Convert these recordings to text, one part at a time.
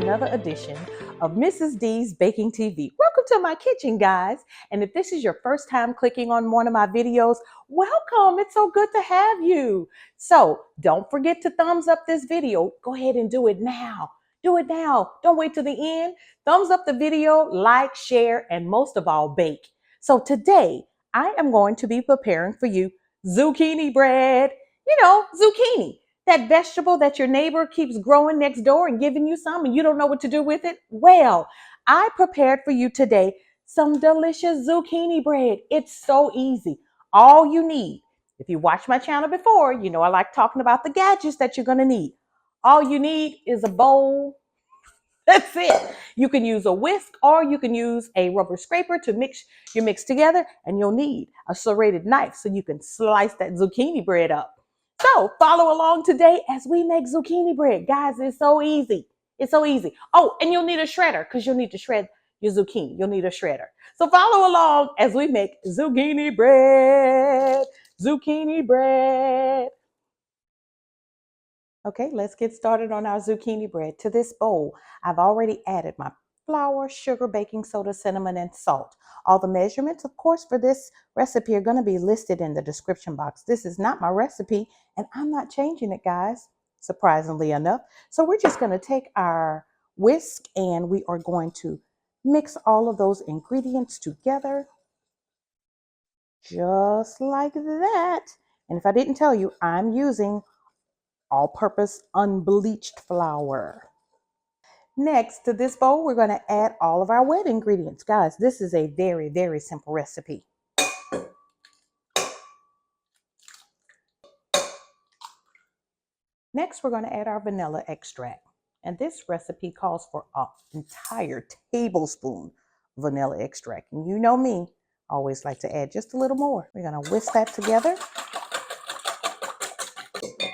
another edition of Mrs. D's Baking TV. Welcome to my kitchen, guys. And if this is your first time clicking on one of my videos, welcome. It's so good to have you. So don't forget to thumbs up this video. Go ahead and do it now. Do it now. Don't wait till the end. Thumbs up the video, like, share, and most of all, bake. So today, I am going to be preparing for you zucchini bread. You know, zucchini, that vegetable that your neighbor keeps growing next door and giving you some and you don't know what to do with it. Well, I prepared for you today some delicious zucchini bread. It's so easy. All you need, if you watched my channel before, you know I like talking about the gadgets that you're going to need. All you need is a bowl. That's it. You can use a whisk or you can use a rubber scraper to mix your mix together, and you'll need a serrated knife so you can slice that zucchini bread up. So follow along today as we make zucchini bread. Guys, it's so easy. It's so easy. Oh, and you'll need a shredder because you'll need to shred your zucchini. You'll need a shredder. So follow along as we make zucchini bread. Zucchini bread. Okay, let's get started on our zucchini bread. To this bowl, I've already added my flour, sugar, baking soda, cinnamon, and salt. All the measurements, of course, for this recipe are going to be listed in the description box. This is not my recipe, and I'm not changing it, guys, surprisingly enough. So we're just going to take our whisk, and we are going to mix all of those ingredients together, just like that. And if I didn't tell you, I'm using all-purpose unbleached flour. Next to this bowl, we're going to add all of our wet ingredients. Guys, this is a very, very simple recipe. Next, we're going to add our vanilla extract. And this recipe calls for an entire tablespoon of vanilla extract. And you know me, I always like to add just a little more. We're going to whisk that together.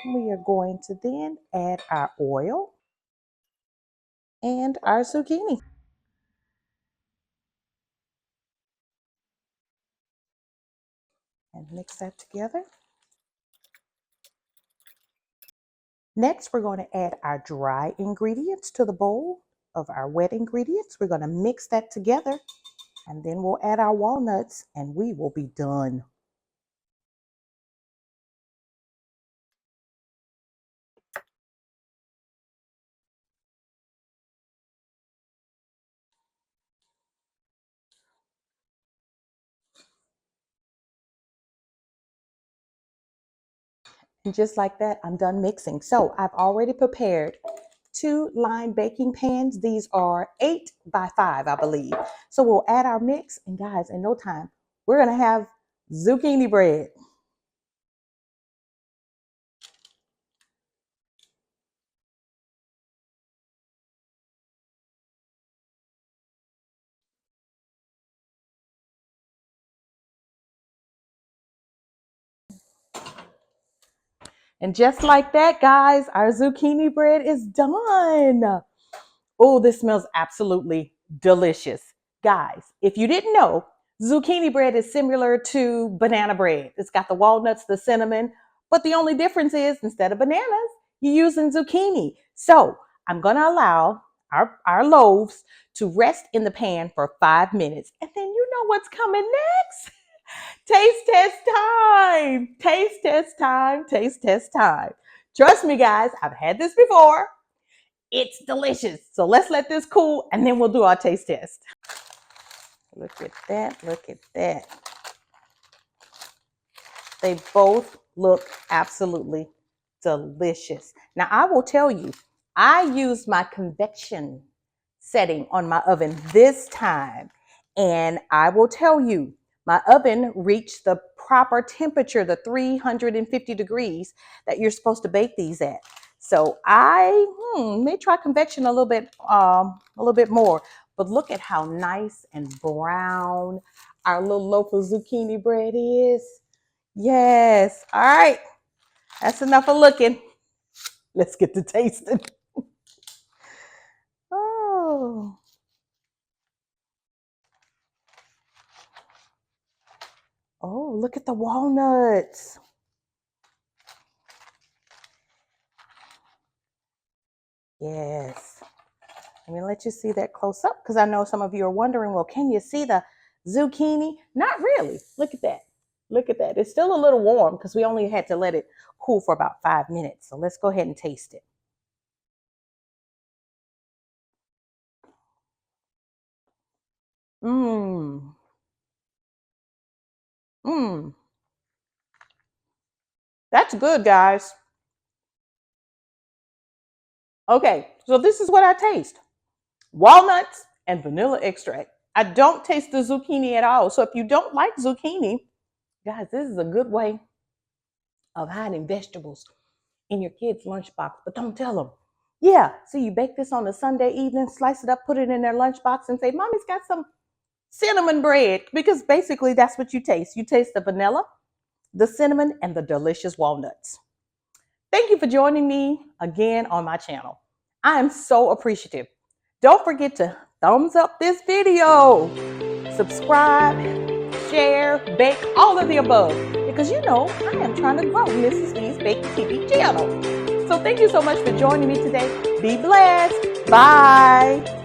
We are going to then add our oil and our zucchini. And mix that together. Next, we're going to add our dry ingredients to the bowl of our wet ingredients. We're going to mix that together, and then we'll add our walnuts, and we will be done. And just like that, I'm done mixing. So I've already prepared 2-line baking pans. These are 8 by 5, I believe. So we'll add our mix, and guys, in no time, we're going to have zucchini bread. And just like that, guys, our zucchini bread is done. Oh, this smells absolutely delicious. Guys, if you didn't know, zucchini bread is similar to banana bread. It's got the walnuts, the cinnamon, but the only difference is instead of bananas, you're using zucchini. So I'm going to allow our loaves to rest in the pan for 5 minutes. And then you know what's coming next. Taste test time. Taste test time. Taste test time. Trust me, guys, I've had this before. It's delicious. So let's let this cool and then we'll do our taste test. Look at that. Look at that. They both look absolutely delicious. Now, I will tell you, I used my convection setting on my oven this time. And I will tell you, my oven reached the proper temperature, the 350 degrees that you're supposed to bake these at. So I may try convection a little bit more. But look at how nice and brown our little loaf of zucchini bread is. Yes. All right. That's enough of looking. Let's get to tasting. Oh. Oh, look at the walnuts. Yes. Let me let you see that close up because I know some of you are wondering, well, can you see the zucchini? Not really. Look at that. Look at that. It's still a little warm because we only had to let it cool for about 5 minutes. So let's go ahead and taste it. Mmm. Mmm. That's good, guys. Okay, so this is what I taste. Walnuts and vanilla extract. I don't taste the zucchini at all. So if you don't like zucchini, guys, this is a good way of hiding vegetables in your kids' lunchbox. But don't tell them. Yeah, so you bake this on a Sunday evening, slice it up, put it in their lunchbox, and say, Mommy's got some cinnamon bread. Because basically, that's what you taste. You taste the vanilla, the cinnamon, and the delicious walnuts. Thank you for joining me again on my channel. I am so appreciative. Don't forget to thumbs up this video, subscribe, share, bake, all of the above. Because you know, I am trying to grow Mrs. D's Baking TV channel. So thank you so much for joining me today. Be blessed. Bye.